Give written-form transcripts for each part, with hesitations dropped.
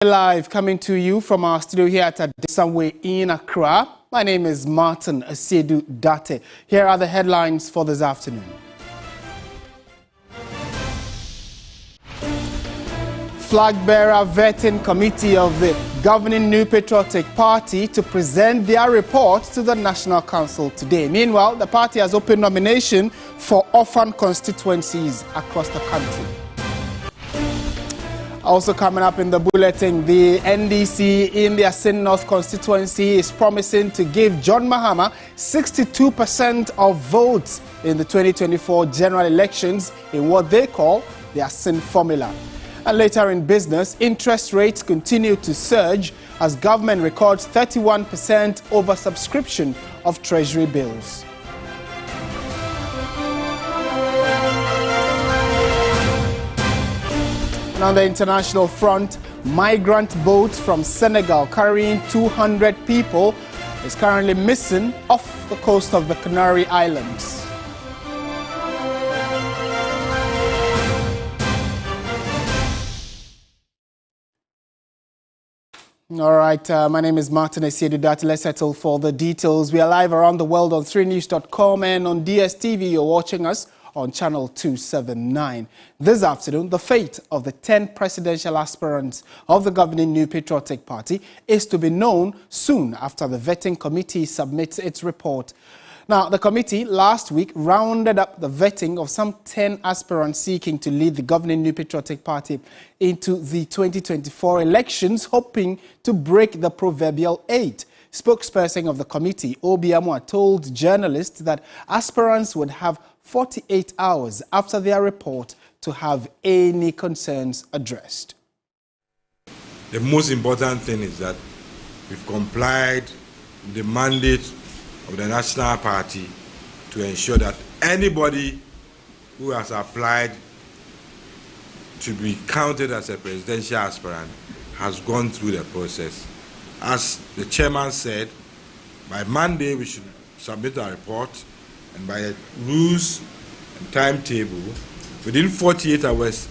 Live coming to you from our studio here at Adesanwe in Accra. My name is Martin Asiedu Date. Here are the headlines for this afternoon. Flag bearer vetting committee of the governing New Patriotic Party to present their report to the National Council today. Meanwhile, the party has opened nomination for orphan constituencies across the country. Also coming up in the bulletin, the NDC in the Asin North constituency is promising to give John Mahama 62% of votes in the 2024 general elections in what they call the Asin formula. And later in business, interest rates continue to surge as government records 31% oversubscription of treasury bills. And on the international front, migrant boat from Senegal carrying 200 people is currently missing off the coast of the Canary Islands. All right, my name is Martin Asiedu Date. Let's settle for the details. We are live around the world on 3news.com and on DSTV. You're watching us on channel 279. This afternoon, the fate of the 10 presidential aspirants of the governing New Patriotic Party is to be known soon after the vetting committee submits its report. Now, the committee last week rounded up the vetting of some 10 aspirants seeking to lead the governing New Patriotic Party into the 2024 elections, hoping to break the proverbial 8. Spokesperson of the committee, Obi Amwa, told journalists that aspirants would have 48 hours after their report to have any concerns addressed. The most important thing is that we've complied with the mandate of the National Party to ensure that anybody who has applied to be counted as a presidential aspirant has gone through the process. As the chairman said, by Monday we should submit our report, and by rules and timetable, within 48 hours,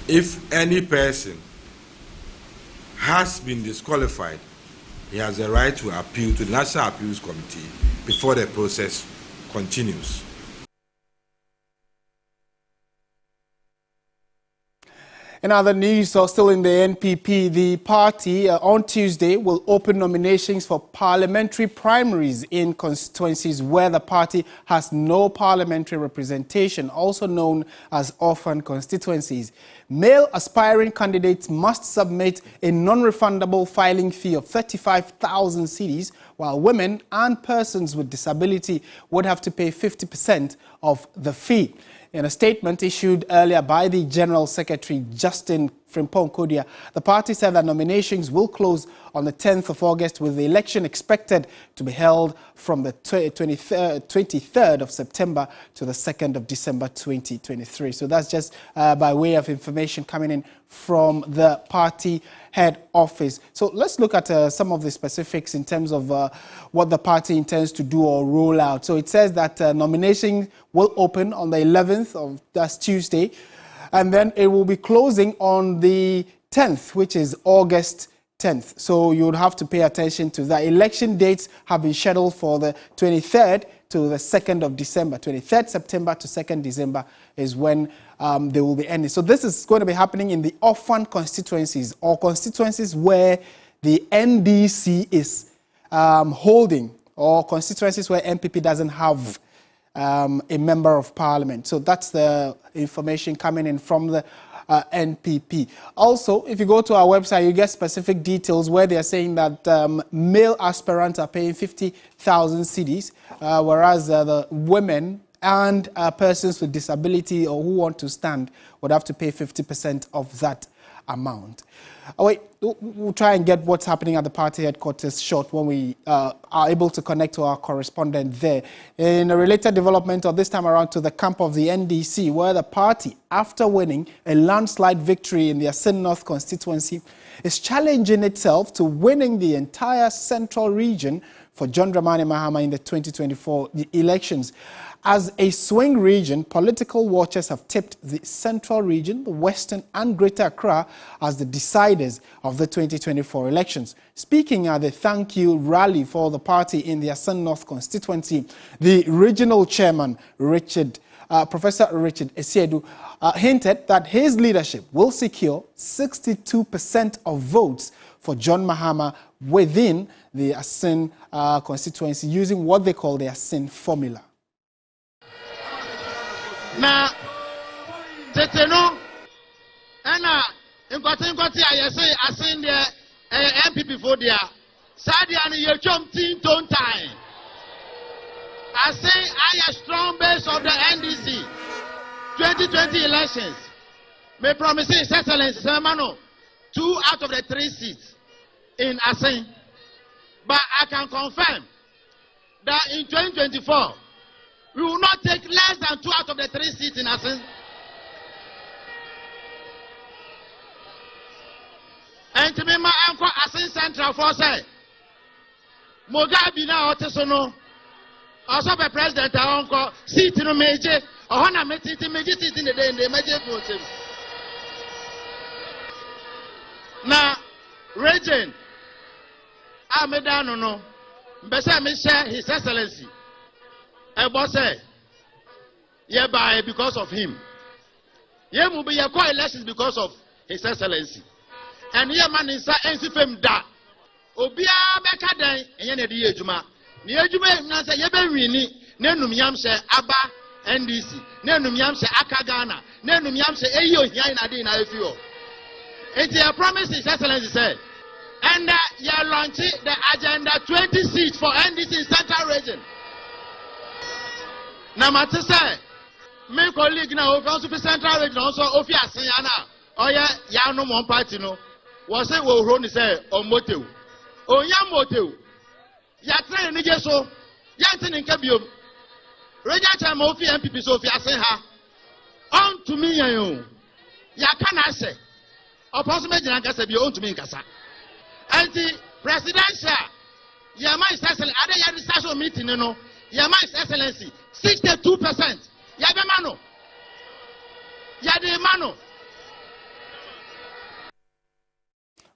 if any person has been disqualified, he has the right to appeal to the National Appeals Committee before the process continues. In other news, still in the NPP, the party on Tuesday will open nominations for parliamentary primaries in constituencies where the party has no parliamentary representation, also known as orphan constituencies. Male aspiring candidates must submit a non-refundable filing fee of 35,000 cedis, while women and persons with disability would have to pay 50% of the fee. In a statement issued earlier by the General Secretary, Justin Frimpong Kodia, the party said that nominations will close on the 10th of August, with the election expected to be held from the 23rd of September to the 2nd of December 2023. So that's just by way of information coming in from the party head office. So let's look at some of the specifics in terms of what the party intends to do or roll out. So it says that nomination will open on the 11th of that's Tuesday, and then it will be closing on the 10th, which is August 10th. So you would have to pay attention to that. Election dates have been scheduled for the 23rd to the 2nd of December. 23rd September to 2nd December is when they will be ending. So this is going to be happening in the orphan constituencies, or constituencies where the NDC is holding, or constituencies where NPP doesn't have a member of parliament. So that's the information coming in from the NPP. Also, if you go to our website, you get specific details where they are saying that male aspirants are paying 50,000 cedis, whereas the women and persons with disability or who want to stand would have to pay 50% of that amount. We'll try and get what's happening at the party headquarters short when we are able to connect to our correspondent there. In a related development, or this time around to the camp of the NDC, where the party, after winning a landslide victory in the Asin North constituency, is challenging itself to winning the entire central region for John Dramani Mahama in the 2024 elections. As a swing region, political watchers have tipped the Central Region, the Western and Greater Accra as the deciders of the 2024 elections. Speaking at the thank you rally for the party in the Asin North constituency, the regional chairman, Professor Richard Esiedu, hinted that his leadership will secure 62% of votes for John Mahama within the Asin constituency using what they call the Asin formula. Na teteno ana nkoti ayese Asin de MPP for dia sadia ni yechom tin ton time Asin a strong base of the NDC 2020 elections may promise His Excellency Semano 2 out of the 3 seats in Asin, but I can confirm that in 2024 we will not take less than 2 out of the 3 seats in Asin. And to me, my uncle Asin Central for say, Mogabi na otesono, also the president, our uncle, seat in a major, or Hana Metit in the day in the major voting. Now, Regent, Amedano no, Bessa share His Excellency. Ebose, hereby because of him. Ye will be a co-elections because of His Excellency. And ye man is NCFM da. Obia beka den enye de ejuma. Ni ejuma na say ye be wini na enum yam se aba NDC. Na enum yam se aka Ghana. Na enum yam se eyi ohia na de na efio. It is a promise His Excellency said. And ye launch the agenda 20 seats for NDC in Central Region. Na mate say me colleague na ofi super Central Region also ofi Asin ya na oya ya no mon party no wo say wo hro ni say omotew onya motew ya train ni jeso ya ntin nka biom region chairman ofi MPP so ofi Asin ha on to me yan o ya kana say oposo me jina nka say bi on to me nkasa anti presidential ya ma Excellency ada ya discussion meeting no ya ma Excellency 62%. Yabe mano. Yade mano.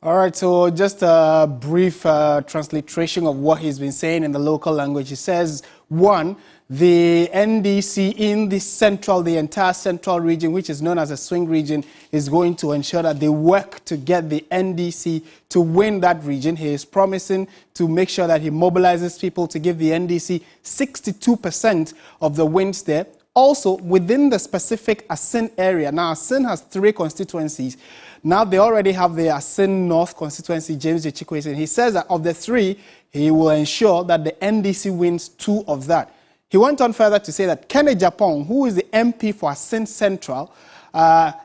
All right, so just a brief transliteration of what he's been saying in the local language. He says, 1, the NDC in the entire central region, which is known as a swing region, is going to ensure that they work to get the NDC to win that region. He is promising to make sure that he mobilizes people to give the NDC 62% of the wins there. Also, within the specific Asin area, now Asin has 3 constituencies. Now they already have the Asin North constituency, James Echikwesi. He says that of the 3, he will ensure that the NDC wins 2 of that. He went on further to say that Kenny Japong, who is the MP for Asin Central,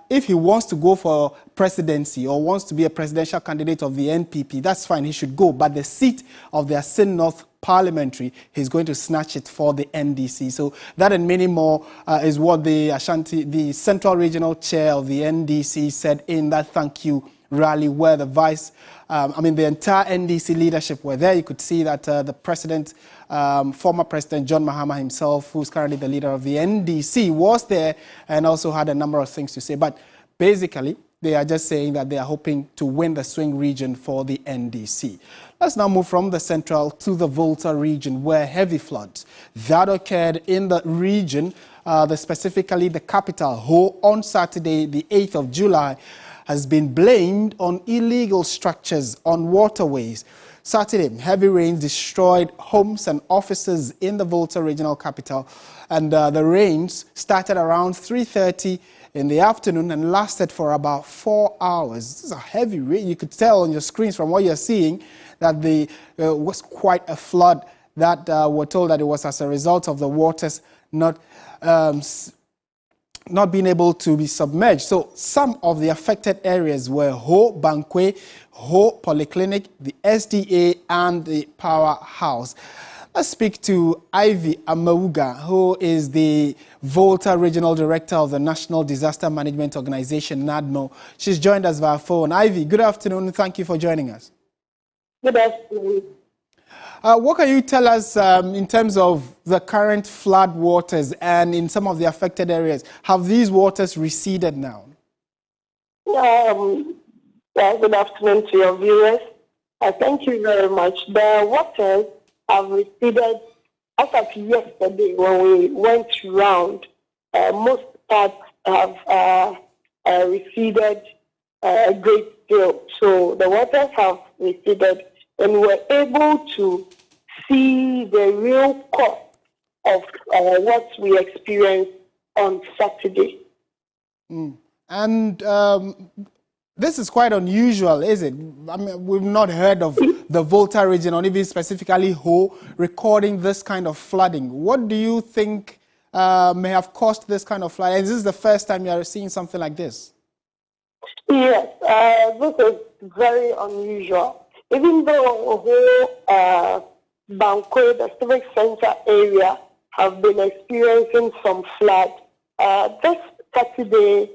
if he wants to go for presidency or wants to be a presidential candidate of the NPP, that's fine, he should go. But the seat of the Asin North parliamentary, he's going to snatch it for the NDC. So that and many more is what the Central Regional Chair of the NDC said in that thank you rally where the the entire NDC leadership were there. You could see that the president, former President John Mahama himself, who's currently the leader of the NDC, was there and also had a number of things to say. But basically, they are just saying that they are hoping to win the swing region for the NDC. Let's now move from the Central to the Volta region, where heavy floods that occurred in the region, specifically the capital, Ho, on Saturday, the 8th of July, has been blamed on illegal structures on waterways. Saturday, heavy rains destroyed homes and offices in the Volta regional capital, and the rains started around 3:30 in the afternoon and lasted for about 4 hours. This is a heavy rain. You could tell on your screens from what you're seeing that there was quite a flood that we're told that it was as a result of the waters not being able to be submerged. So some of the affected areas were Ho Bankwe, Ho Polyclinic, the SDA, and the powerhouse. Let's speak to Ivy Amauga, who is the Volta Regional Director of the National Disaster Management Organization, NADMO. She's joined us via phone. Ivy, good afternoon. Thank you for joining us. Good afternoon. What can you tell us in terms of the current flood waters and in some of the affected areas? Have these waters receded now? Good afternoon to your viewers. Thank you very much. The waters have receded. As of yesterday, when we went round, most parts have receded a great deal. So the waters have receded, and we're able to see the real cost of what we experienced on Saturday. And this is quite unusual, is it? I mean, we've not heard of the Volta region, or even specifically Ho, recording this kind of flooding. What do you think may have caused this kind of flooding? Is this the first time you are seeing something like this? Yes, this is very unusual. Even though Ho, Banque, the civic center area, have been experiencing some flood, this Saturday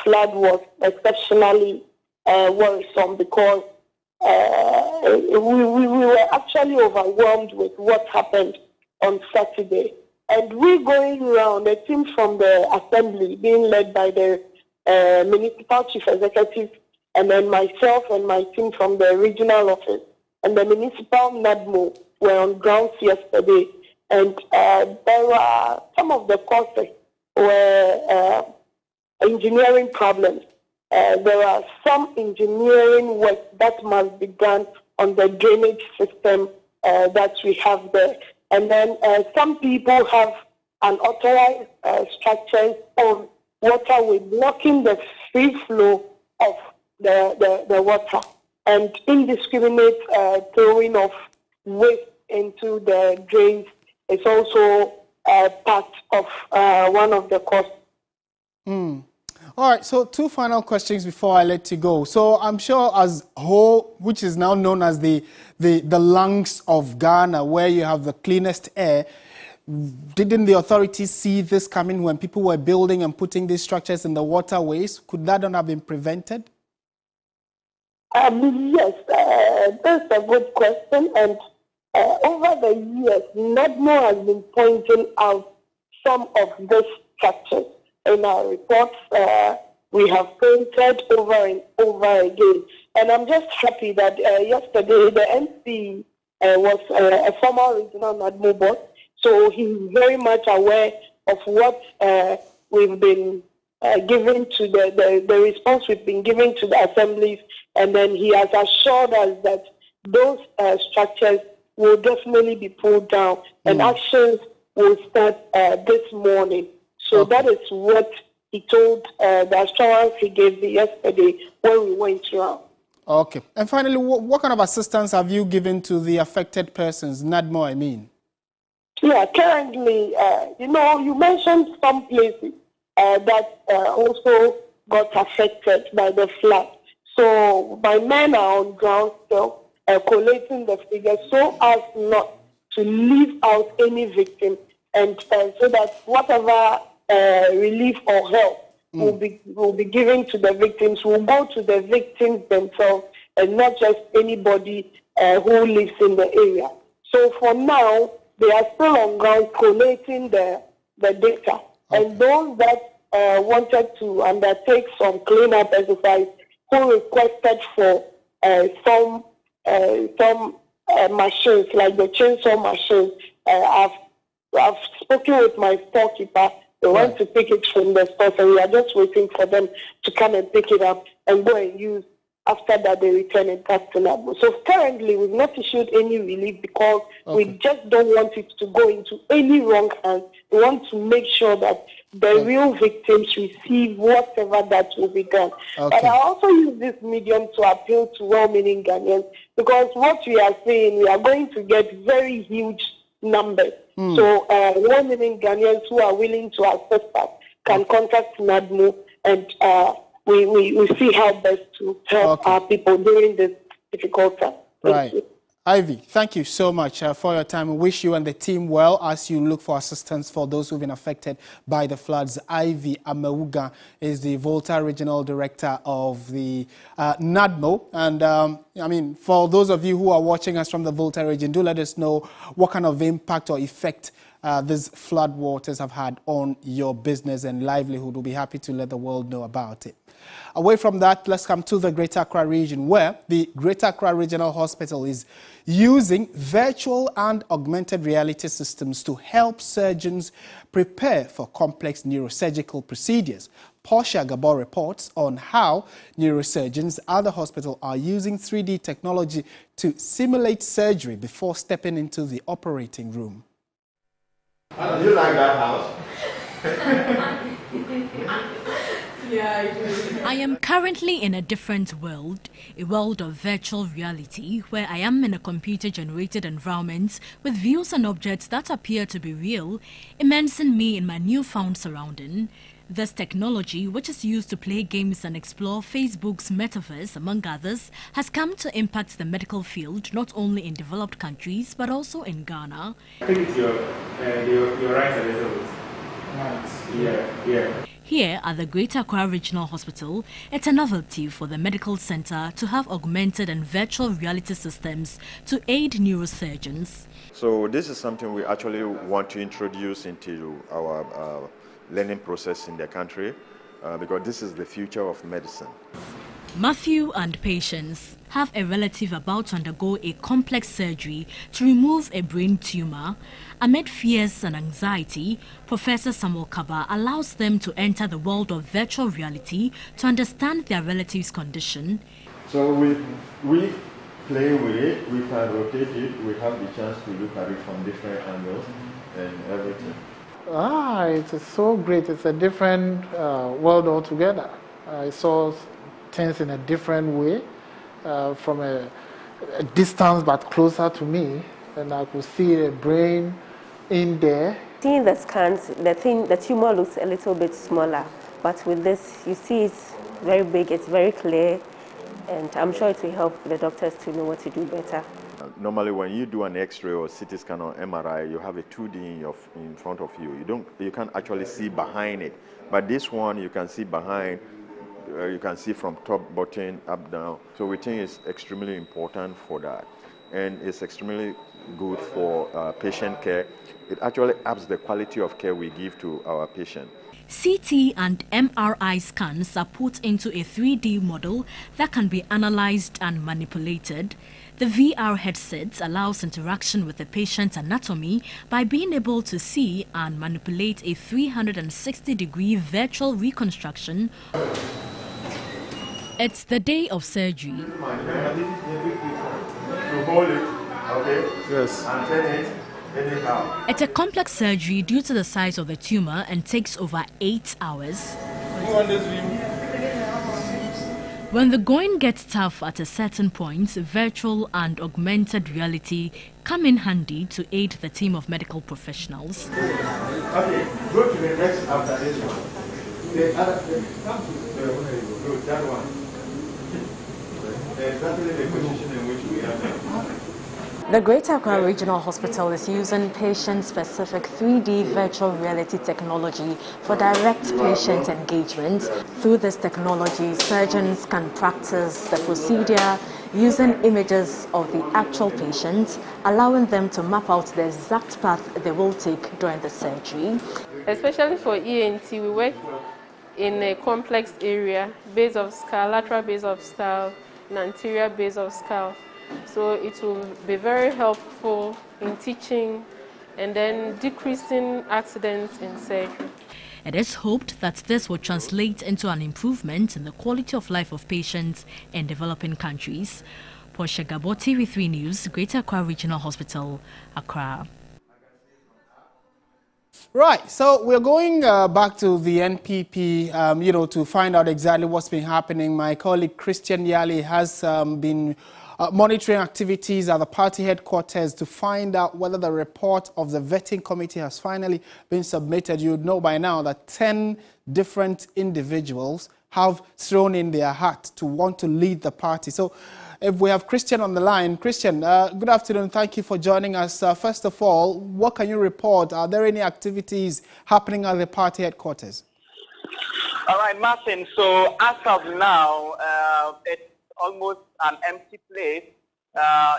flood was exceptionally worrisome because we were actually overwhelmed with what happened on Saturday. And we going around, a team from the assembly being led by the municipal chief executive, and then myself and my team from the regional office and the municipal NADMO were on grounds yesterday. And there were some of the causes were engineering problems. There are some engineering work that must be done on the drainage system that we have there. And then some people have unauthorized structures on waterway blocking the free flow of the water, and indiscriminate throwing of waste into the drains is also part of one of the costs. All right, so two final questions before I let you go. So I'm sure as Ho, which is now known as the lungs of Ghana, where you have the cleanest air, didn't the authorities see this coming when people were building and putting these structures in the waterways? Could that not have been prevented? Yes, that's a good question. And over the years, NADMO has been pointing out some of these structures. In our reports, we have pointed over and over again. And I'm just happy that yesterday the MC was a former regional NADMO boss, so he's very much aware of what we've been giving to the response we've been giving to the assemblies, and then he has assured us that those structures will definitely be pulled down, and actions will start this morning. So that is what he told the assurance he gave me yesterday when we went around. Okay. And finally, what kind of assistance have you given to the affected persons, NADMO, I mean? Yeah, currently, you mentioned some places that also got affected by the flood. So my men are on ground still collating the figures so as not to leave out any victim, and so that whatever relief or help will be given to the victims will go to the victims themselves and not just anybody who lives in the area. So for now, they are still on ground collating the data. And those that wanted to undertake some cleanup exercise who requested for some machines, like the chainsaw machines, I've spoken with my storekeeper. They want to pick it from the store, so we are just waiting for them to come and pick it up and go and use. After that, they return it back to NADMO. So currently, we've not issued any relief because we just don't want it to go into any wrong hands. We want to make sure that the real victims receive whatever that will be done. But I also use this medium to appeal to well-meaning Ghanaians, because what we are saying, we are going to get very huge numbers. So well-meaning Ghanaians who are willing to assist us can contact NADMO, and we see how best to help our people during this difficult time. Right. Ivy, thank you so much for your time. We wish you and the team well as you look for assistance for those who've been affected by the floods. Ivy Amewuga is the Volta Regional Director of the NADMO. And I mean, for those of you who are watching us from the Volta region, do let us know what kind of impact or effect these flood waters have had on your business and livelihood. We'll be happy to let the world know about it. Away from that, let's come to the Greater Accra region, where the Greater Accra Regional Hospital is using virtual and augmented reality systems to help surgeons prepare for complex neurosurgical procedures. Portia Gabor reports on how neurosurgeons at the hospital are using 3D technology to simulate surgery before stepping into the operating room. Do you like that house? I am currently in a different world, a world of virtual reality where I am in a computer-generated environment with views and objects that appear to be real, immersing me in my newfound surrounding. This technology, which is used to play games and explore Facebook's metaverse, among others, has come to impact the medical field not only in developed countries but also in Ghana. I think it's your right a little bit. Yeah. Here at the Greater Accra Regional Hospital, it's a novelty for the medical center to have augmented and virtual reality systems to aid neurosurgeons. So this is something we actually want to introduce into our learning process in the country because this is the future of medicine. Matthew and Patience have a relative about to undergo a complex surgery to remove a brain tumor. Amid fears and anxiety, Professor Samuel Kaba allows them to enter the world of virtual reality to understand their relative's condition. So we play with it, we can rotate it, we have the chance to look at it from different angles and everything. It's so great. It's a different world altogether. I saw things in a different way from a distance but closer to me, and I could see a brain in there. Seeing the scans, the tumor looks a little bit smaller, but with this you see it's very big, it's very clear, and I'm sure it will help the doctors to know what to do better. Normally when you do an X-ray or CT scan or MRI, you have a 2D in front of you. You can't actually see behind it. But this one you can see behind, you can see from top, bottom, up, down. So we think it's extremely important for that. And it's extremely good for patient care. It actually ups the quality of care we give to our patient. CT and MRI scans are put into a 3D model that can be analyzed and manipulated. The VR headset allows interaction with the patient's anatomy by being able to see and manipulate a 360-degree virtual reconstruction. It's the day of surgery. To hold it, okay? Yes. And turn it anyhow. It's a complex surgery due to the size of the tumor and takes over 8 hours. You want this view? When the going gets tough at a certain point, virtual and augmented reality come in handy to aid the team of medical professionals. Okay, go to the next after this one. The other, come to that one. Exactly the position in which we are now. The Greater Accra Regional Hospital is using patient-specific 3D virtual reality technology for direct patient engagement. Through this technology, surgeons can practice the procedure using images of the actual patient, allowing them to map out the exact path they will take during the surgery. Especially for ENT, we work in a complex area, base of skull, lateral base of skull, and anterior base of skull. So it will be very helpful in teaching and then decreasing accidents in surgery. It is hoped that this will translate into an improvement in the quality of life of patients in developing countries. Portia Gabor, TV3 News, Greater Accra Regional Hospital, Accra. Right, so we're going back to the NPP, to find out exactly what's been happening. My colleague Christian Yali has been monitoring activities at the party headquarters to find out whether the report of the vetting committee has finally been submitted. You would know by now that 10 different individuals have thrown in their hat to want to lead the party. So if we have Christian on the line. Christian, good afternoon. Thank you for joining us. First of all, what can you report? Are there any activities happening at the party headquarters? All right, Martin. So as of now, it's almost an empty place.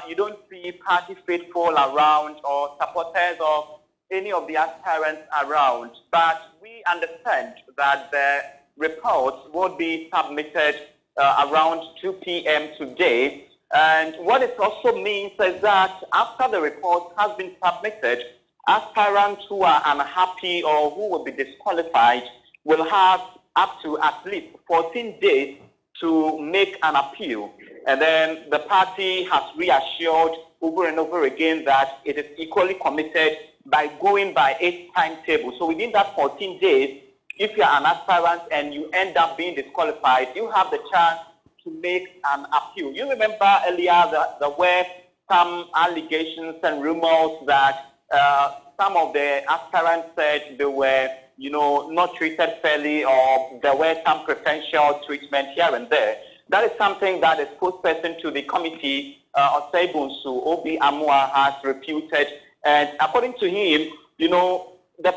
You don't see party faithful around or supporters of any of the aspirants around. But we understand that the reports will be submitted around 2 p.m. today. And what it also means is that after the report has been submitted, aspirants who are unhappy or who will be disqualified will have up to at least 14 days to make an appeal. And then the party has reassured over and over again that it is equally committed by going by its timetable. So within that 14 days, if you are an aspirant and you end up being disqualified, you have the chance to make an appeal. You remember earlier there were some allegations and rumors that some of the aspirants said they were, not treated fairly, or there were some preferential treatment here and there. That is something that the spokesperson to the committee, Osei-Bonsu, Obi Amua, has refuted. And according to him, the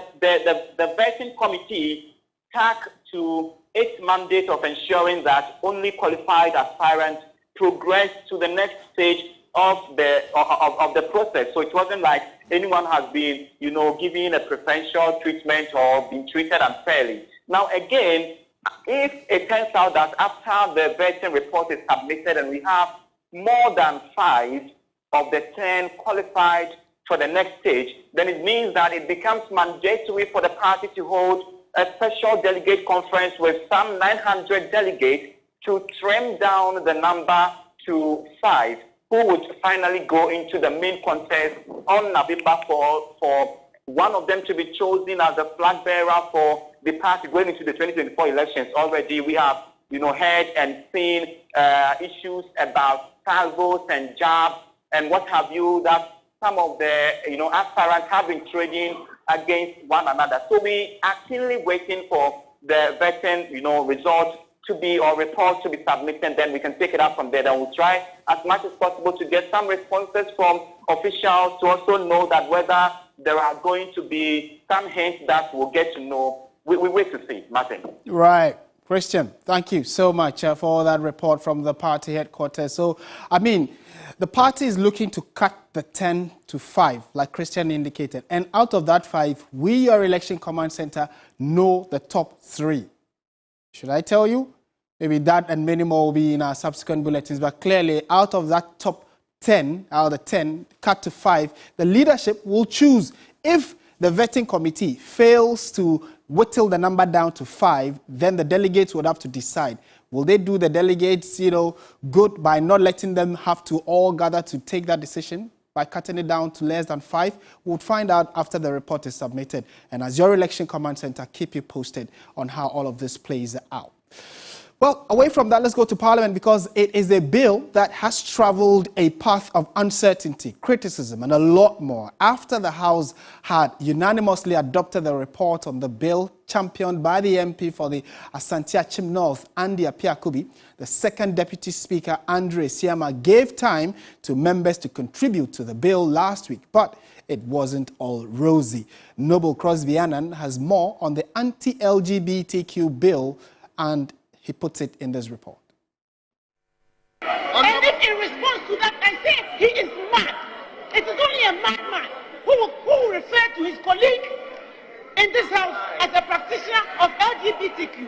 vetting committee stuck to its mandate of ensuring that only qualified aspirants progress to the next stage of the process. So it wasn't like anyone has been, given a preferential treatment or been treated unfairly. Now, again, if it turns out that after the vetting report is submitted and we have more than 5 of the 10 qualified for the next stage, then it means that it becomes mandatory for the party to hold a special delegate conference with some 900 delegates to trim down the number to 5, who would finally go into the main contest on November 4 for one of them to be chosen as the flag bearer for the party going into the 2024 elections. Already we have, heard and seen issues about salvos and jabs and what have you, that some of the, aspirants have been trading against one another. So we are keenly waiting for the vetting, results to be, or reports to be submitted, and then we can take it up from there. Then we'll try as much as possible to get some responses from officials to also know that whether there are going to be some hints that we'll get to know. We wait to see, Martin. Right. Christian, thank you so much for that report from the party headquarters. So, the party is looking to cut the 10 to 5, like Christian indicated. And out of that 5, we, your Election Command Center, know the top 3. Should I tell you? Maybe that and many more will be in our subsequent bulletins. But clearly, out of that top 10, out of the 10, cut to 5, the leadership will choose. If the vetting committee fails to whittle the number down to 5, then the delegates would have to decide. Will they do the delegates, good by not letting them have to all gather to take that decision by cutting it down to less than 5? We'll find out after the report is submitted. And as your Election Command Center, keep you posted on how all of this plays out. Well, away from that, let's go to Parliament, because it is a bill that has traveled a path of uncertainty, criticism, and a lot more after the House had unanimously adopted the report on the bill championed by the MP for the Asante Achim North, Andy Apiakubi. The second Deputy Speaker, Andrew Esiama, gave time to members to contribute to the bill last week, but it wasn't all rosy. Noble Crosby Annan has more on the anti-LGBTQ bill, and he puts it in this report. And if in response to that I say he is mad, it is only a madman who will refer to his colleague in this house as a practitioner of LGBTQ.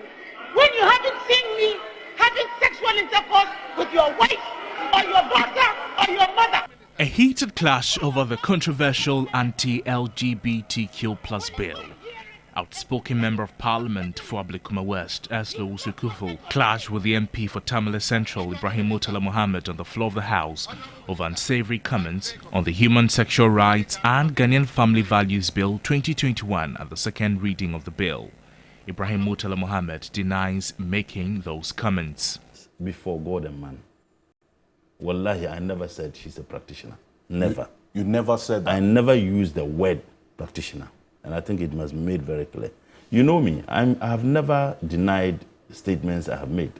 When you haven't seen me having sexual intercourse with your wife or your daughter or your mother. A heated clash over the controversial anti-LGBTQ+ bill. Outspoken Member of Parliament for Ablekuma West, Eslo Usukufu, clashed with the MP for Tamale Central, Ibrahim Murtala Mohammed, on the floor of the House over unsavory comments on the Human Sexual Rights and Ghanaian Family Values Bill 2021 at the second reading of the bill. Ibrahim Murtala Mohammed denies making those comments. Before God and man, wallahi, I never said she's a practitioner. Never. You never said that? I never used the word practitioner. And I think it must be made very clear. You know me, I have never denied statements I have made.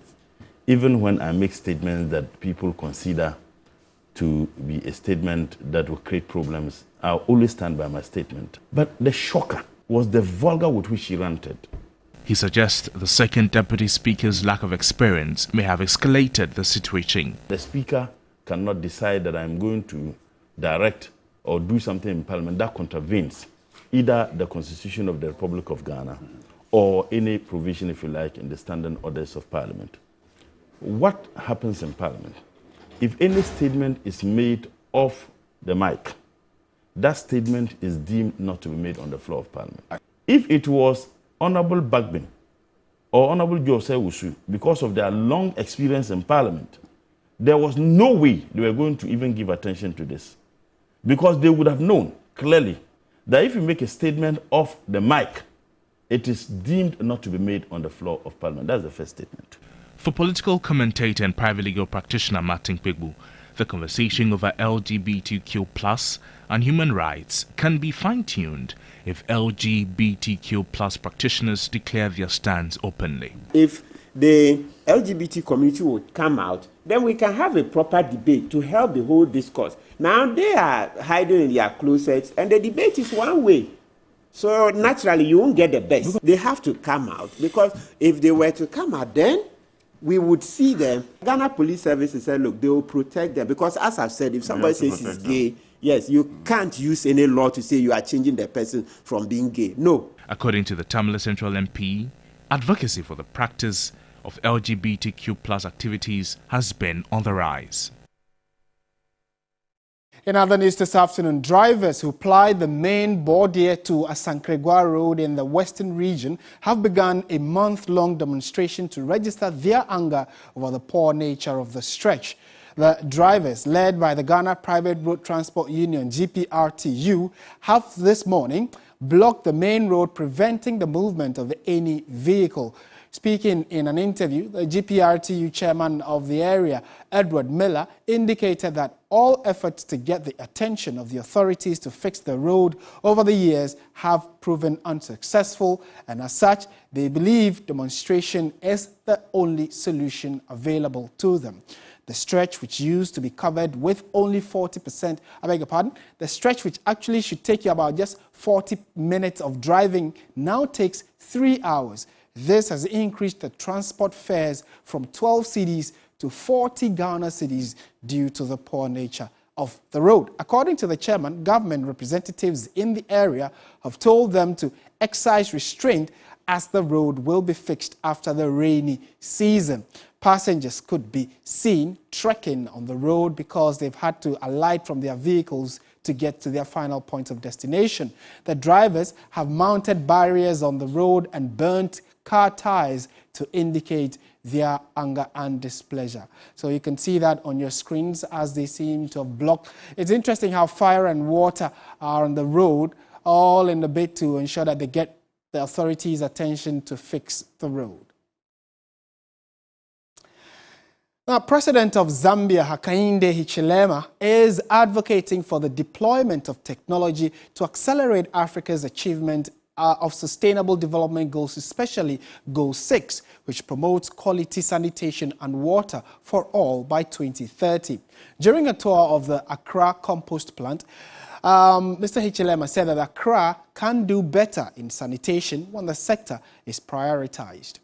even when I make statements that people consider to be a statement that will create problems, I'll always stand by my statement. But the shocker was the vulgar with which he ranted. He suggests the second deputy speaker's lack of experience may have escalated the situation. The speaker cannot decide that I'm going to direct or do something in parliament that contravenes either the Constitution of the Republic of Ghana or any provision, if you like, in the standing orders of parliament. What happens in parliament? If any statement is made off the mic, that statement is deemed not to be made on the floor of parliament. If it was Honorable Bagbin or Honorable Jose Wusu, because of their long experience in parliament, there was no way they were going to even give attention to this, because they would have known clearly that if you make a statement off the mic, it is deemed not to be made on the floor of parliament. That's the first statement. For political commentator and private legal practitioner Martin Kpebu, the conversation over LGBTQ+ and human rights can be fine-tuned if LGBTQ+ practitioners declare their stance openly. If the LGBT community would come out, then we can have a proper debate to help the whole discourse. Now they are hiding in their closets, and the debate is one way. So naturally, you won't get the best. They have to come out, because if they were to come out, then we would see them. Ghana Police Service said, look, they will protect them, because as I've said, if somebody says he's gay, yes, you can't use any law to say you are changing the person from being gay. No. According to the Tamale Central MP, advocacy for the practice of LGBTQ+ activities has been on the rise. In other news this afternoon, drivers who ply the main border to Asankregua Road in the western region have begun a month-long demonstration to register their anger over the poor nature of the stretch. The drivers, led by the Ghana Private Road Transport Union, GPRTU, have this morning blocked the main road, preventing the movement of any vehicle. Speaking in an interview, the GPRTU chairman of the area, Edward Miller, indicated that all efforts to get the attention of the authorities to fix the road over the years have proven unsuccessful, and as such, they believe demonstration is the only solution available to them. The stretch, which used to be covered with only 40%, I beg your pardon, the stretch which actually should take you about just 40 minutes of driving now takes 3 hours. This has increased the transport fares from 12 cedis to 40 Ghana cedis due to the poor nature of the road. According to the chairman, government representatives in the area have told them to exercise restraint as the road will be fixed after the rainy season. Passengers could be seen trekking on the road because they've had to alight from their vehicles to get to their final point of destination. The drivers have mounted barriers on the road and burnt car tires to indicate their anger and displeasure. So you can see that on your screens as they seem to have blocked. It's interesting how fire and water are on the road, all in the bid to ensure that they get the authorities' attention to fix the road. Now, President of Zambia, Hakainde Hichilema, is advocating for the deployment of technology to accelerate Africa's achievement of Sustainable Development Goals, especially Goal 6, which promotes quality sanitation and water for all by 2030. During a tour of the Accra compost plant, Mr. Hichilema said that Accra can do better in sanitation when the sector is prioritized.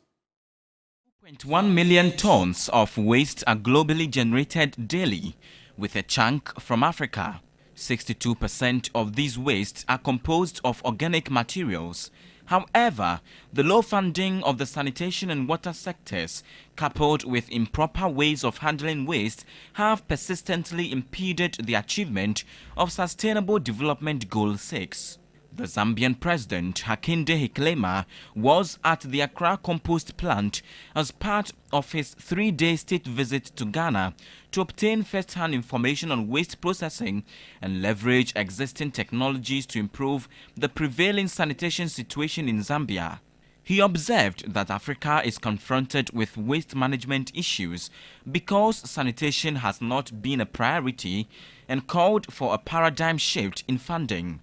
2.1 million tons of waste are globally generated daily, with a chunk from Africa. 62% of these wastes are composed of organic materials. However, the low funding of the sanitation and water sectors, coupled with improper ways of handling waste, have persistently impeded the achievement of Sustainable Development Goal 6. The Zambian president, Hakainde Hichilema, was at the Accra compost plant as part of his 3-day state visit to Ghana to obtain first-hand information on waste processing and leverage existing technologies to improve the prevailing sanitation situation in Zambia. He observed that Africa is confronted with waste management issues because sanitation has not been a priority and called for a paradigm shift in funding.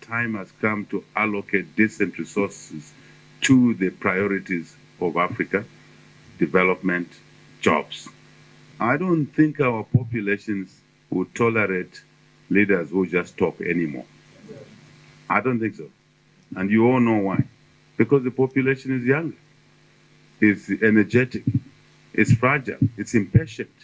Time has come to allocate decent resources to the priorities of Africa: development, jobs. I don't think our populations will tolerate leaders who just talk anymore. I don't think so. And you all know why. Because the population is young, it's energetic, it's fragile, it's impatient.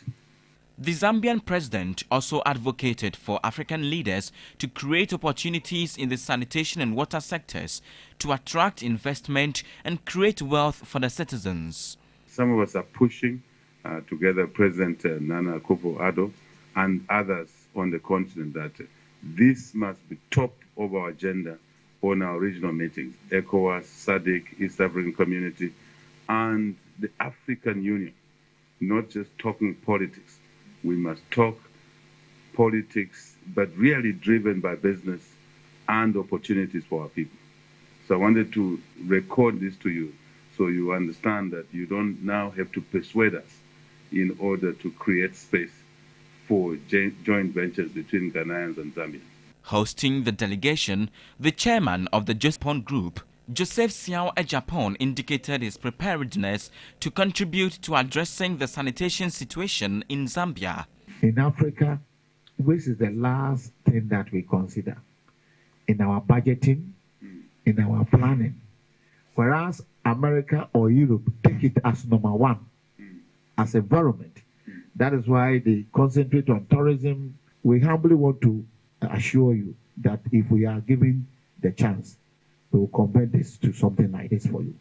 The Zambian president also advocated for African leaders to create opportunities in the sanitation and water sectors to attract investment and create wealth for the citizens. Some of us are pushing together President Nana Akufo-Addo and others on the continent that this must be top of our agenda on our regional meetings, ECOWAS, SADC, East African Community, and the African Union, not just talking politics. We must talk politics, but really driven by business and opportunities for our people. So I wanted to record this to you so you understand that you don't now have to persuade us in order to create space for joint ventures between Ghanaians and Zambians. Hosting the delegation, the chairman of the Jospon Group, Joseph Siao Ejapon, indicated his preparedness to contribute to addressing the sanitation situation in Zambia. In Africa, waste is the last thing that we consider in our budgeting, in our planning. Whereas America or Europe take it as number one, as environment. That is why they concentrate on tourism. We humbly want to assure you that if we are given the chance, we will convert this to something like this for you.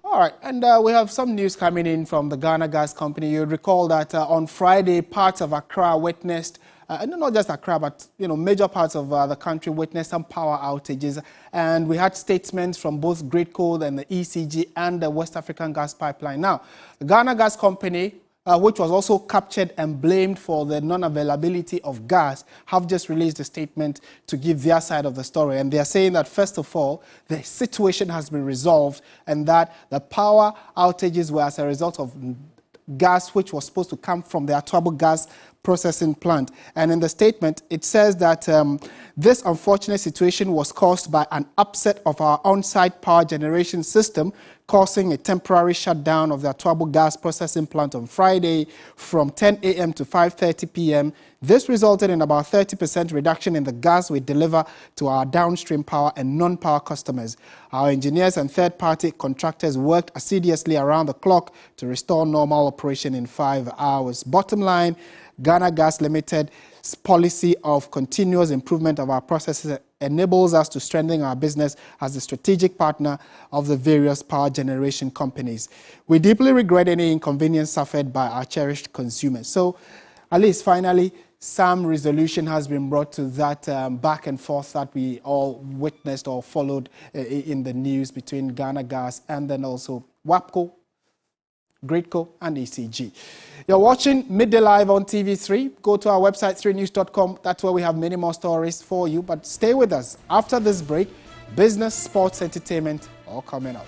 All right, and we have some news coming in from the Ghana Gas Company. You recall that on Friday, parts of Accra witnessed, not just Accra, but major parts of the country witnessed some power outages. And we had statements from both Great Coal and the ECG and the West African Gas Pipeline. Now, the Ghana Gas Company, which was also captured and blamed for the non-availability of gas, have just released a statement to give their side of the story. And they are saying that, first of all, the situation has been resolved and that the power outages were as a result of gas which was supposed to come from the Atuabo gas processing plant. And in the statement, it says that this unfortunate situation was caused by an upset of our on-site power generation system, causing a temporary shutdown of the Atuabo gas processing plant on Friday from 10 a.m. to 5:30 p.m. This resulted in about 30% reduction in the gas we deliver to our downstream power and non-power customers. Our engineers and third-party contractors worked assiduously around the clock to restore normal operation in 5 hours. Bottom line, Ghana Gas Limited's policy of continuous improvement of our processes enables us to strengthen our business as a strategic partner of the various power generation companies. We deeply regret any inconvenience suffered by our cherished consumers. So, at least finally, some resolution has been brought to that back and forth that we all witnessed or followed in the news between Ghana Gas and then also WAPCO, Great Coal and ECG. You're watching Midday Live on TV3. Go to our website, 3news.com. That's where we have many more stories for you. But stay with us. After this break, business, sports, entertainment, all coming up.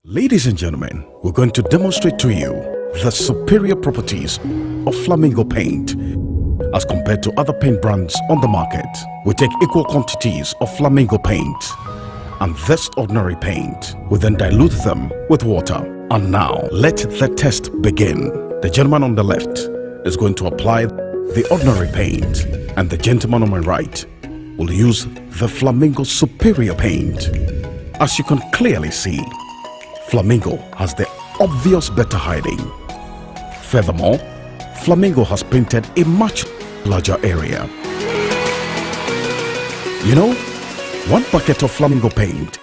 Ladies and gentlemen, we're going to demonstrate to you the superior properties of Flamingo paint as compared to other paint brands on the market. We take equal quantities of Flamingo paint and this ordinary paint. We then dilute them with water. And now, let the test begin. The gentleman on the left is going to apply the ordinary paint and the gentleman on my right will use the Flamingo superior paint. As you can clearly see, Flamingo has the obvious better hiding. Furthermore, Flamingo has painted a much larger area. You know, one bucket of Flamingo paint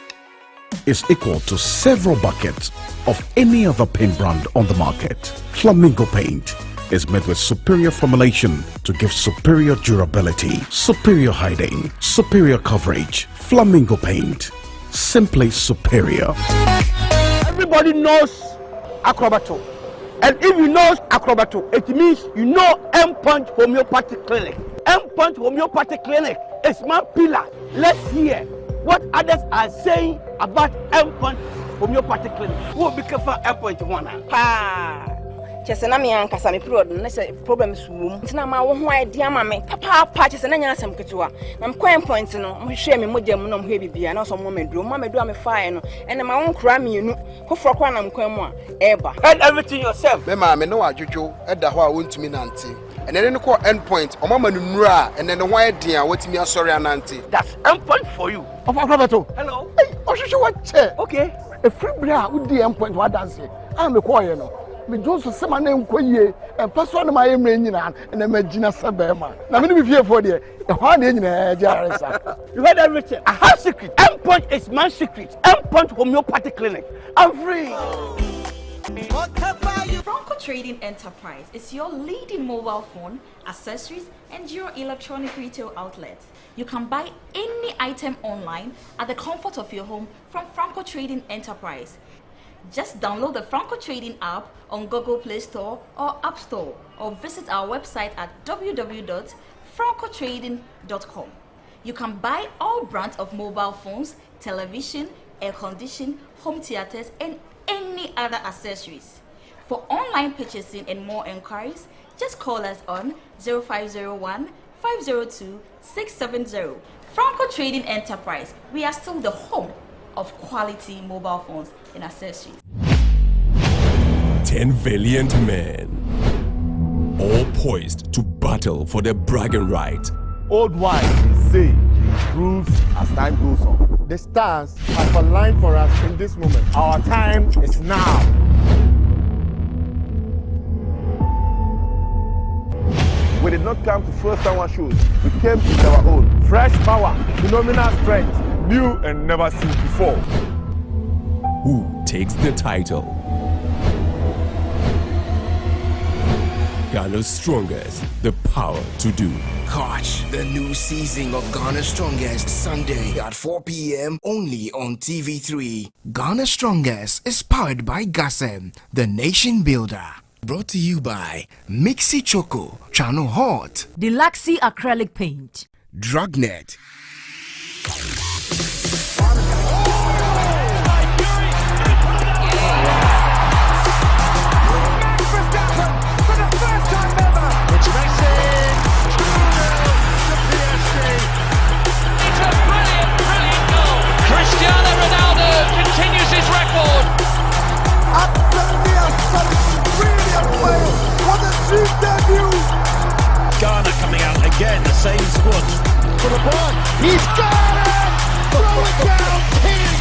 is equal to several buckets of any other paint brand on the market. Flamingo paint is made with superior formulation to give superior durability, superior hiding, superior coverage. Flamingo paint, simply superior. Everybody knows Acrobato. And if you know Acrobato, it means you know M-Punch Homeopathic Clinic. M-Punch Homeopathic Clinic is my pillar. Let's hear what others are saying about M-Punch homeopathic clinic. Who be careful airport one? Pa. Just na me ankasa me period na say problems wom. Ntina ma wo ho idea ma me. Papa just na nya asem ketewa. Na me coin point no, mo hwe me modem no mo hwe bibia na so mo meduro. Mo meduro me fire no. Ene ma won kra me nu. Foforo kwa na mkwan mu a eba. And everything yourself. Me ma me no adwodwo eda ho a wontumi nante. And then no end point. Omama no nura and then the white dear wetimi asori anante. That's end point for you. Hello. Hey, what chair? Okay. A free bra would the end point what dance. I'm a choir no. Me just say my name Koye and pass on my name and imagine Sabema. Now me be here for the hard in You heard everything. I have secret. End point is my secret. End point homeopathic clinic. I'm free. Franco Trading Enterprise is your leading mobile phone, accessories, and your electronic retail outlet. You can buy any item online at the comfort of your home from Franco Trading Enterprise. Just download the Franco Trading app on Google Play Store or App Store, or visit our website at www.francotrading.com. You can buy all brands of mobile phones, television, air conditioning, home theaters, and any other accessories. For online purchasing and more enquiries, just call us on 0501 502 670. Franco Trading Enterprise. We are still the home of quality mobile phones and accessories. 10 valiant men, all poised to battle for their bragging right. Old wine, say, improves as time goes on. The stars have aligned for us in this moment. Our time is now. We did not come to first-hour shows. We came with our own. Fresh power, phenomenal strength, new and never seen before. Who takes the title? Ghana's Strongest, the power to do. Catch the new season of Ghana's Strongest Sunday at 4 p.m. only on TV3. Ghana's Strongest is powered by Gasem, the nation builder. Brought to you by Mixi Choco, Channel Hot, Deluxe Acrylic Paint, Drugnet. Cristiano Ronaldo continues his record. What a dream debut! Ghana coming out again, the same squad. For the ball, he's got it! Throw it down, King!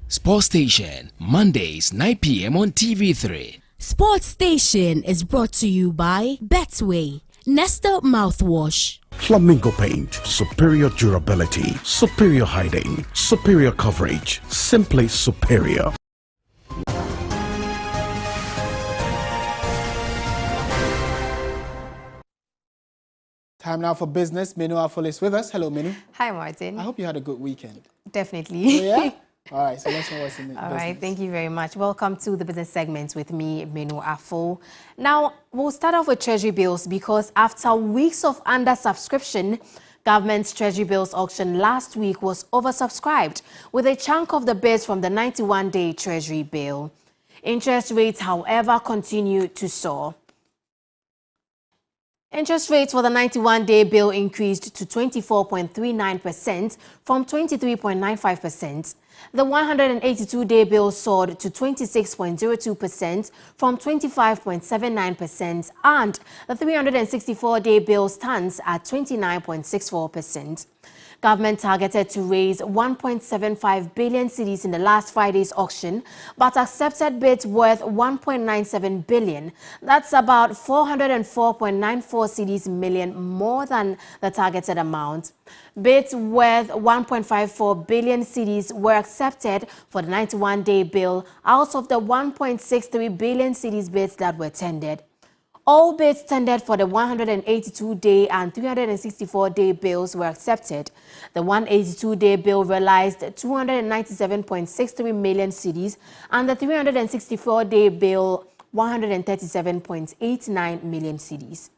Sports Station, Mondays, 9 p.m. on TV3. Sports Station is brought to you by Betway, Nesta Mouthwash, Flamingo Paint, superior durability, superior hiding, superior coverage, simply superior. Time now for business. Menu Afol is with us. Hello, Menu. Hi, Martin. I hope you had a good weekend. Definitely. Oh, yeah? All right, so let's know what's in the All business. right, thank you very much. Welcome to the business segment with me, Menu Afol. Now, we'll start off with Treasury bills because after weeks of under-subscription, government's Treasury bills auction last week was oversubscribed with a chunk of the bids from the 91-day Treasury bill. Interest rates, however, continue to soar. Interest rates for the 91-day bill increased to 24.39% from 23.95%. The 182-day bill soared to 26.02% from 25.79%, and the 364-day bill stands at 29.64%. Government targeted to raise 1.75 billion cedis in the last Friday's auction, but accepted bids worth 1.97 billion. That's about 404.94 cedis million more than the targeted amount. Bids worth 1.54 billion cedis were accepted for the 91-day bill out of the 1.63 billion cedis bids that were tendered. All bids tendered for the 182-day and 364-day bills were accepted. The 182-day bill realized 297.63 million cedis and the 364-day bill 137.89 million cedis.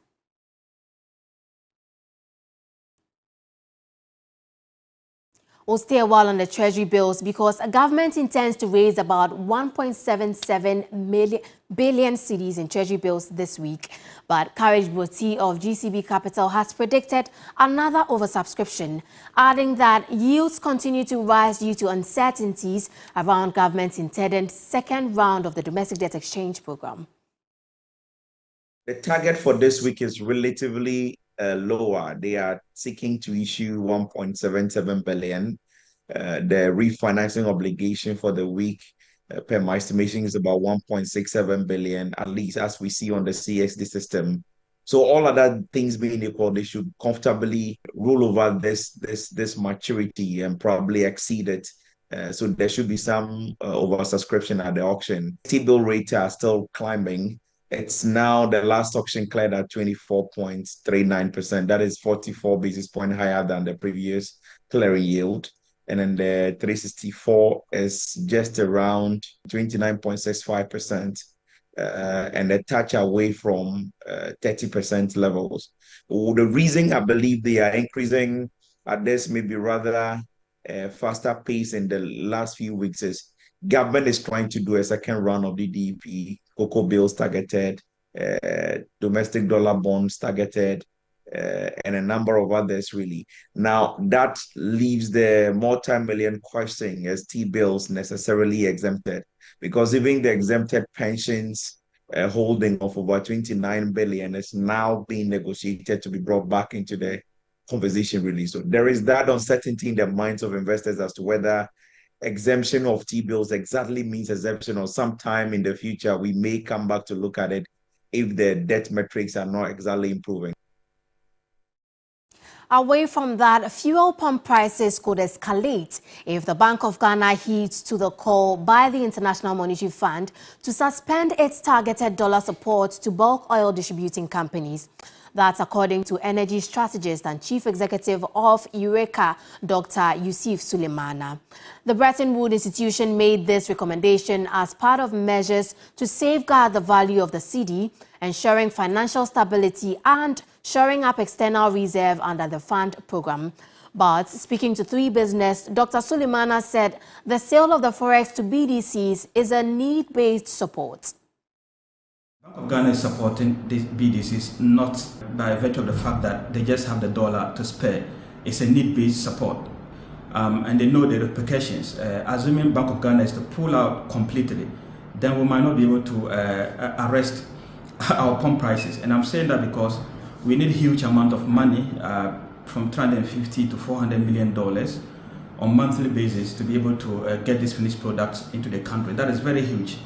We'll stay a while on the Treasury bills because a government intends to raise about 1.77 billion cedis in Treasury bills this week. But Courage Boti of GCB Capital has predicted another oversubscription, adding that yields continue to rise due to uncertainties around government's intended second round of the domestic debt exchange program. The target for this week is relatively lower. They are seeking to issue 1.77 billion. The refinancing obligation for the week, per my estimation, is about 1.67 billion, at least as we see on the CXD system. So all other things being equal, they should comfortably roll over this maturity and probably exceed it. So there should be some oversubscription at the auction. T-bill rates are still climbing. It's now the last auction cleared at 24.39%. That is 44 basis points higher than the previous clearing yield. And then the 364 is just around 29.65%, and a touch away from 30% levels. The reason I believe they are increasing at this maybe rather faster pace in the last few weeks is government is trying to do a second round of the DEP, cocoa bills targeted, domestic dollar bonds targeted, and a number of others really. Now that leaves the multi-million question: is T-bills necessarily exempted? Because even the exempted pensions holding of over 29 billion is now being negotiated to be brought back into the conversation really. So there is that uncertainty in the minds of investors as to whether exemption of T-bills exactly means exemption, or sometime in the future we may come back to look at it if the debt metrics are not exactly improving. Away from that, fuel pump prices could escalate if the Bank of Ghana heeds to the call by the International Monetary Fund to suspend its targeted dollar support to bulk oil distributing companies. That's according to energy strategist and chief executive of Eureka, Dr. Yusuf Sulemana. The Bretton Woods institution made this recommendation as part of measures to safeguard the value of the cedi, ensuring financial stability and shoring up external reserve under the fund program. But speaking to 3 Business, Dr. Sulemana said the sale of the forex to BDCs is a need-based support. Bank of Ghana is supporting these BDCs not by virtue of the fact that they just have the dollar to spare. It's a need-based support, and they know the repercussions. Assuming Bank of Ghana is to pull out completely, then we might not be able to arrest our pump prices. And I'm saying that because we need a huge amount of money, from $350 to $400 million on a monthly basis to be able to get these finished products into the country. That is very huge.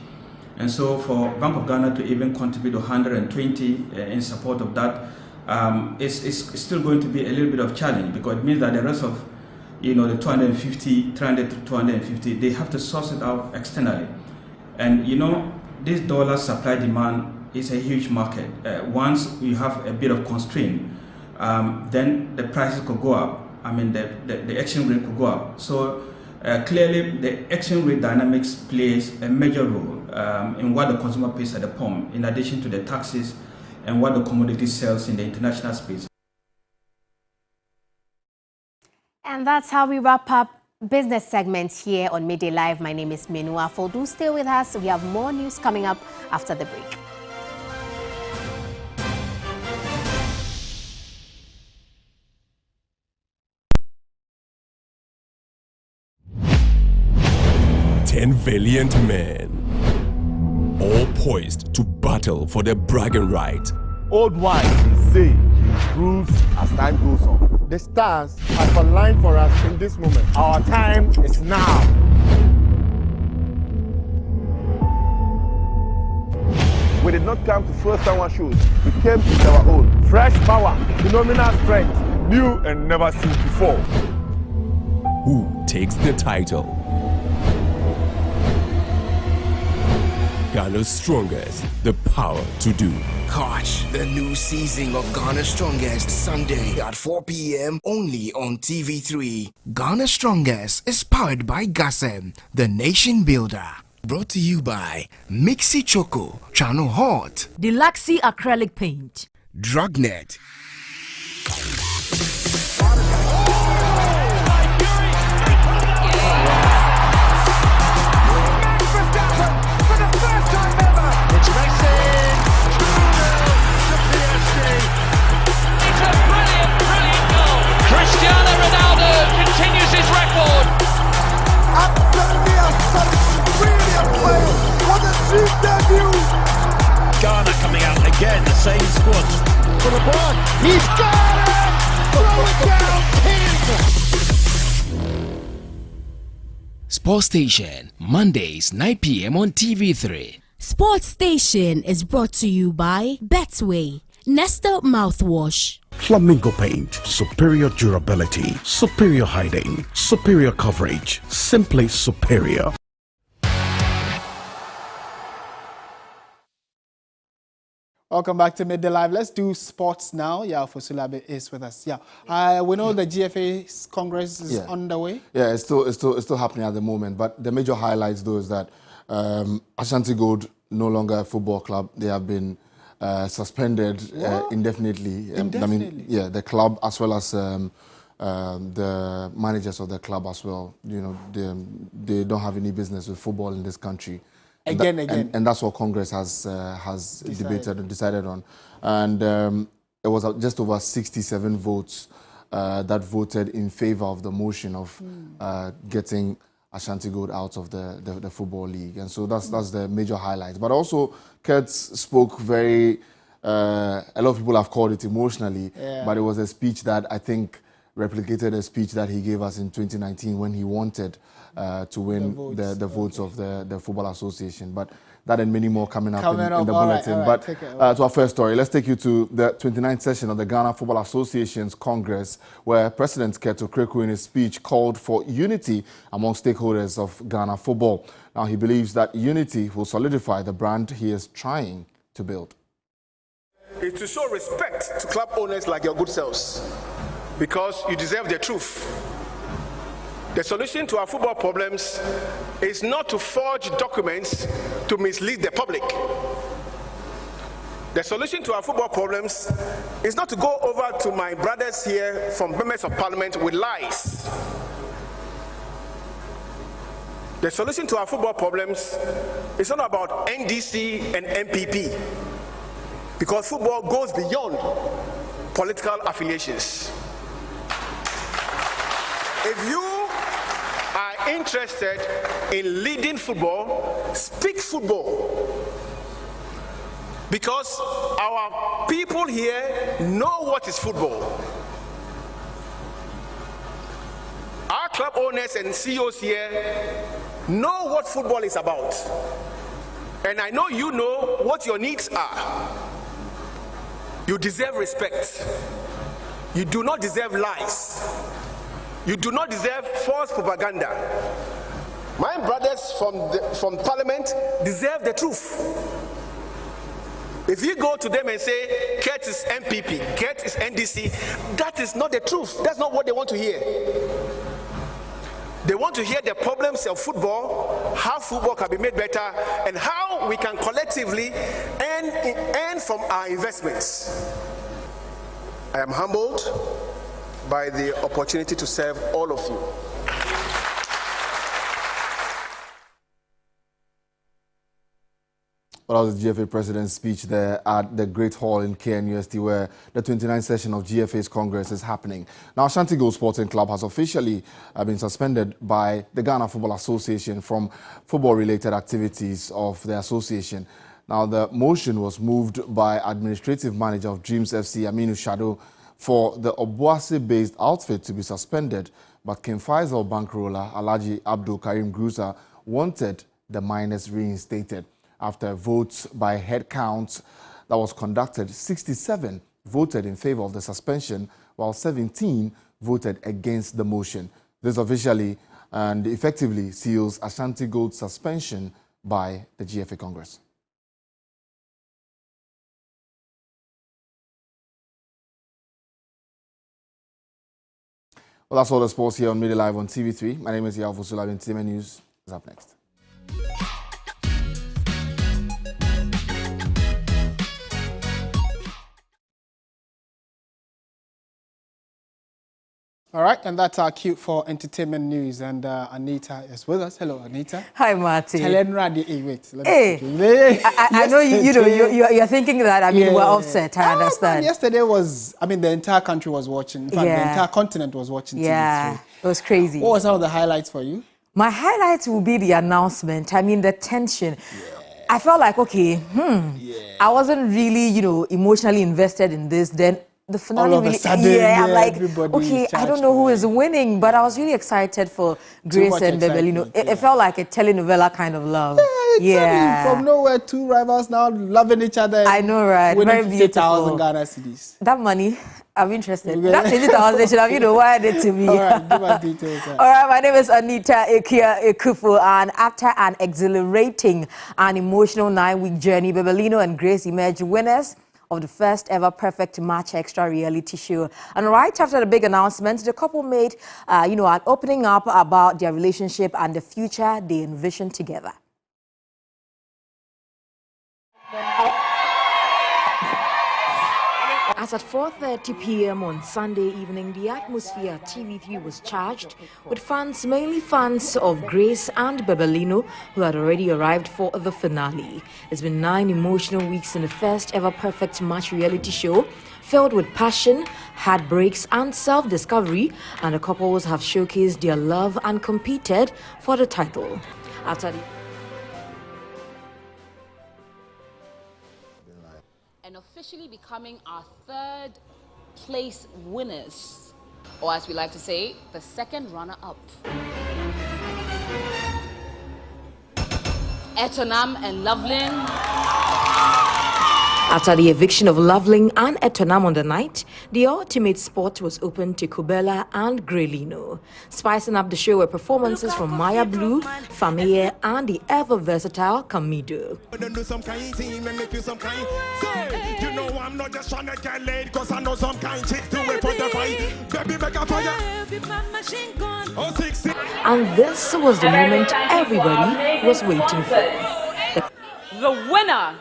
And so for Bank of Ghana to even contribute 120 in support of that, it's still going to be a little bit of challenge, because it means that the rest of, the 300 to 250, they have to source it out externally. And this dollar supply demand is a huge market. Once you have a bit of constraint, then the prices could go up. I mean, the exchange rate could go up. So clearly, the exchange rate dynamics plays a major role in what the consumer pays at the pump, in addition to the taxes and what the commodity sells in the international space. And that's how we wrap up business segments here on Midday Live. My name is Menua Fodu. Stay with us. We have more news coming up after the break. Valiant men, all poised to battle for their bragging right. Old wine is say improves as time goes on. The stars have aligned for us in this moment. Our time is now. We did not come to first time shows. We came with our own. Fresh power, phenomenal strength, new and never seen before. Who takes the title? Ghana's Strongest, the power to do. Catch the new season of Ghana's Strongest Sunday at 4 p.m. only on TV3. Ghana's Strongest is powered by Gasem, the nation builder. Brought to you by Mixi Choco, Channel Hot, Deluxy Acrylic Paint, Drugnet. his debut. Ghana coming out again, the same squad. For the ball, he's got it! Throw it down, Sports Station, Mondays, 9 p.m. on TV3. Sports Station is brought to you by Betway, Nesta Mouthwash. Flamingo Paint, superior durability, superior hiding, superior coverage, simply superior. Welcome back to Midday Live. Let's do sports now. Yeah, Fosulabe is with us. Yeah, we know the GFA's Congress is underway. Yeah, it's still happening at the moment. But the major highlights, though, is that Ashanti Gold no longer a football club. They have been suspended indefinitely. I mean, yeah, the club as well as the managers of the club as well. You know, they don't have any business with football in this country. And that's what Congress has debated and decided on. And it was just over 67 votes that voted in favor of the motion of getting Ashanti Gold out of the Football League. And so that's the major highlight. But also, Kurtz spoke very, a lot of people have called it emotionally, but it was a speech that I think replicated a speech that he gave us in 2019 when he wanted to win the votes of the Football Association. But that and many more coming up in the bulletin. Right. But to our first story, let's take you to the 29th session of the Ghana Football Association's Congress, where President Keto Kreku in his speech called for unity among stakeholders of Ghana football. Now, he believes that unity will solidify the brand he is trying to build. It's to show respect to club owners like your good selves, because you deserve the truth. The solution to our football problems is not to forge documents to mislead the public. The solution to our football problems is not to go over to my brothers here from members of parliament with lies. The solution to our football problems is not about NDC and MPP, because football goes beyond political affiliations. If you are interested in leading football, speak football. Because our people here know what is football. Our club owners and CEOs here know what football is about. And I know you know what your needs are. You deserve respect. You do not deserve lies. You do not deserve false propaganda. My brothers from parliament deserve the truth. If you go to them and say, Kurt is MPP, Kurt is NDC, that is not the truth. That's not what they want to hear. They want to hear the problems of football, how football can be made better, and how we can collectively earn from our investments. I am humbled by the opportunity to serve all of you. Well, that was the GFA President's speech there at the Great Hall in KNUST, where the 29th session of GFA's Congress is happening. Now, Ashanti Gold Sporting Club has officially been suspended by the Ghana Football Association from football-related activities of the association. Now, the motion was moved by Administrative Manager of Dreams FC, Aminu Shado, for the Obuasi-based outfit to be suspended, but King Faisal bankroller Alhaji Abdul Karim Grusa wanted the minors reinstated. After votes by head count that was conducted, 67 voted in favor of the suspension, while 17 voted against the motion. This officially and effectively seals Ashanti Gold's suspension by the GFA Congress. Well, that's all the sports here on Midday Live on TV3. My name is Yao Fosulabe. Entertainment News is up next. All right, and that's our cue for entertainment news. And Anita is with us. Hello, Anita. Hi, Marty. Hey, I know you're thinking that. I mean, we're offset. I understand. Yesterday was, I mean, the entire country was watching. In fact, the entire continent was watching TV3. Yeah, it was crazy. What were some of the highlights for you? My highlights will be the announcement. I mean, the tension. I felt like, okay, I wasn't really, you know, emotionally invested in this. Then the finale all of really, a sudden, I'm like, everybody okay, I don't know who is winning, but I was really excited for Grace and Bebelino. It felt like a telenovela kind of love. From nowhere, two rivals now loving each other. I know, right? Very beautiful. 50,000 Ghana cedis. That money, I'm interested. That 20,000, they should have, you know, wired it to me. All right, give us details. All right, my name is Anita Ikia Ekufu, and after an exhilarating and emotional 9-week journey, Bebelino and Grace emerged winners of the first ever Perfect Match Extra reality show. And right after the big announcement, the couple made, you know, an opening up about their relationship and the future they envision together. As at 4:30 p.m. on Sunday evening, the atmosphere at TV3 was charged with fans, mainly fans of Grace and Bebelino, who had already arrived for the finale. It's been 9 emotional weeks in the first ever Perfect Match reality show, filled with passion, heartbreaks and self-discovery, and the couples have showcased their love and competed for the title. And officially becoming our 3rd place winners, or as we like to say, the 2nd runner-up. Etonam and Loveling. After the eviction of Loveling and Etonam on the night, the ultimate spot was open to Kubela and Grelino. Spicing up the show were performances from Maya Blue, Famille, and the ever-versatile Camido. You know I'm not just trying to get laid, cause I know some kind chicks do it for the fight. Baby, make a fire. And this was the moment everybody was waiting for. The winner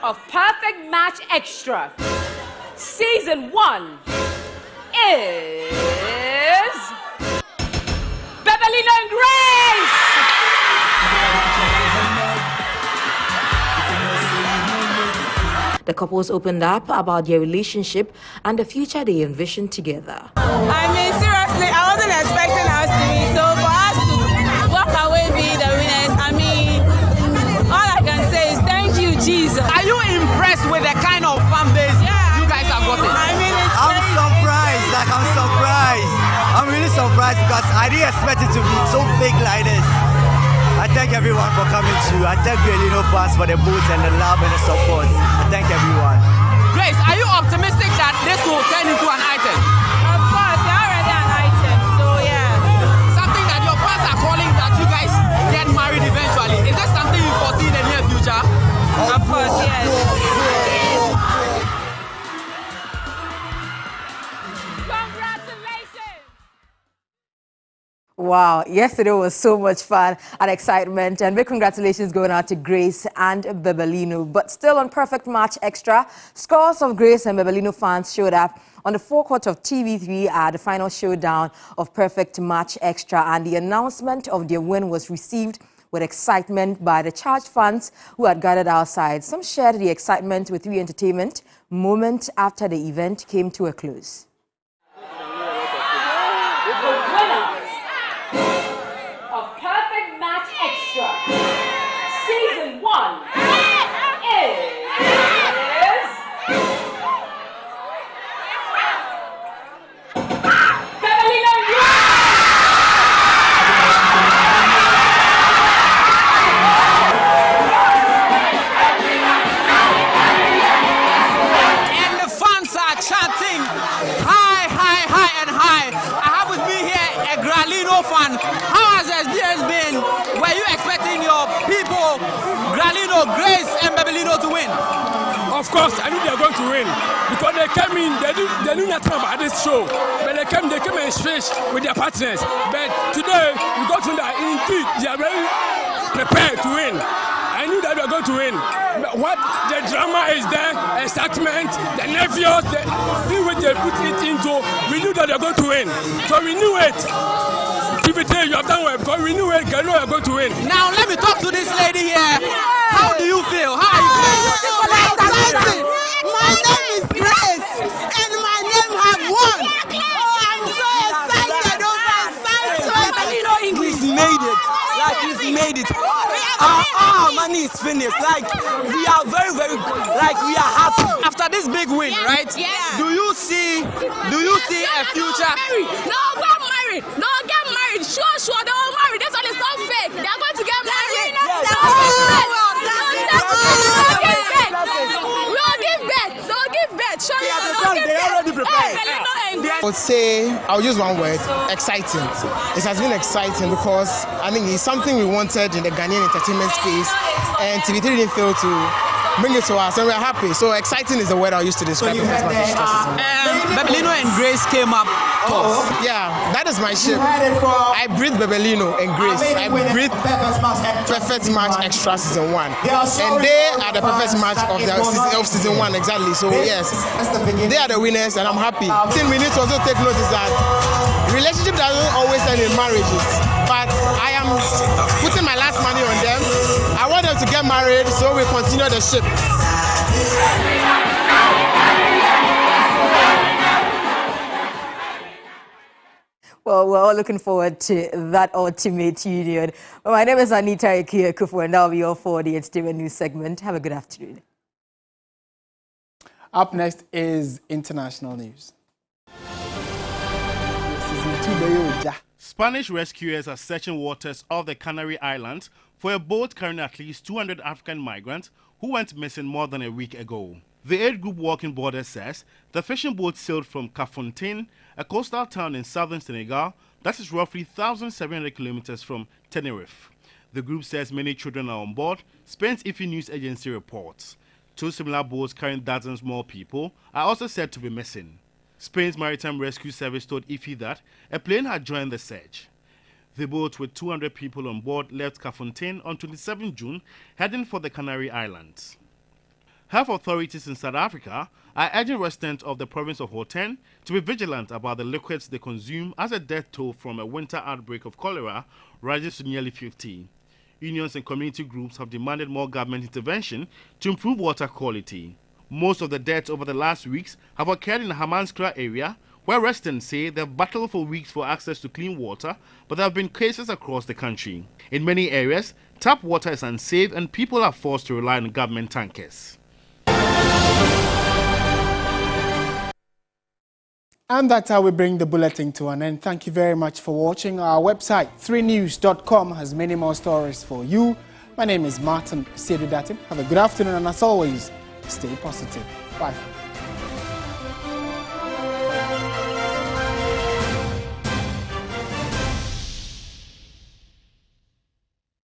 of Perfect Match Extra Season 1 is Bebelino and Grace! The couples opened up about their relationship and the future they envision together. I mean, seriously, I wasn't expecting us to be so, for us to walk away being the winners, I mean, all I can say is thank you, Jesus. Are you impressed with the kind of fan base you guys have gotten? I mean, I'm surprised, I'm really surprised because I didn't expect it to be so big like this. I thank everyone for coming too. I thank Bebelino fans for the boots and the love and the support. I thank everyone. Grace, are you optimistic that this will turn into an item? Of course, you're already an item, so yeah. Something that your fans are calling that you guys get married eventually. Is this something you foresee in the near future? Of course, yes. Wow, yesterday was so much fun and excitement, and big congratulations going out to Grace and Bebelino. But still on Perfect Match Extra, scores of Grace and Bebelino fans showed up on the forecourt of TV3 at the final showdown of Perfect Match Extra, and the announcement of their win was received with excitement by the charged fans who had gathered outside. Some shared the excitement with We Entertainment moments after the event came to a close. Of Perfect Match Extra Season 1 is Bebelino and And the fans are chanting high, high, high and high. I have with me here a Grelino fan. How has the experience been? Were you expecting your people, Grelino, Grace and Bebelino to win? Of course, I knew they were going to win because they came in, they knew nothing about this show. But they came and stretched with their partners. But today, we got to know that indeed they are very prepared to win. I knew that we were going to win. But what the drama is there, excitement, the nervous, the thing which they put it into, we knew that they were going to win. So we knew it. TV3, you have done well because we knew it, you are going to win. Now let me talk to this lady here. How do you feel? How are you feeling? My name is Grace, and my name has won. Oh, I'm so excited, overexcited. He's made it. Like he's made it. money is finished. Like, we are very, like, we are happy. After this big win, right? Yeah. Do you see a future? No, get married. No, get married. Sure, they will marry. This one is not fake. They are going to get married. I would say, I'll use one word, exciting. It has been exciting because I think it's something we wanted in the Ghanaian entertainment space, and TV3 didn't fail to bring it to us, and we're happy. So exciting is the word I use to describe it. Bebelino and Grace came up top. Yeah, that is my ship. I breathe Bebelino and Grace. I breathe Perfect Match Extra Season 1. And they are the perfect match of Season 1, exactly. So yes, they are the winners, and I'm happy. The thing we need to also take note is that relationship doesn't always end in marriages. But I am putting my last money on them. I want them to get married, so we continue the ship. Well, we're all looking forward to that ultimate union. Well, my name is Anita Ikia Kufu, and that'll be all for the Entertainment News segment. Have a good afternoon. Up next is international news. Spanish rescuers are searching waters off the Canary Islands for a boat carrying at least 200 African migrants who went missing more than a week ago. The aid group Walking Borders says the fishing boat sailed from Kafountine, a coastal town in southern Senegal that is roughly 1,700 kilometers from Tenerife. The group says many children are on board, Spain's IFI news agency reports. 2 similar boats carrying dozens more people are also said to be missing. Spain's Maritime Rescue Service told IFI that a plane had joined the search. The boat with 200 people on board left Kafountine on 27 June, heading for the Canary Islands. Health authorities in South Africa are urging residents of the province of Gauteng to be vigilant about the liquids they consume as a death toll from a winter outbreak of cholera rises to nearly 50. Unions and community groups have demanded more government intervention to improve water quality. Most of the deaths over the last weeks have occurred in the Hammanskraal area, where residents say they've battled for weeks for access to clean water, but there have been cases across the country. In many areas, tap water is unsafe and people are forced to rely on government tankers. And that's how we bring the bulletin to an end. Thank you very much for watching. Our website, 3news.com, has many more stories for you. My name is Martin Sedudatim. Have a good afternoon, and as always, stay positive. Bye.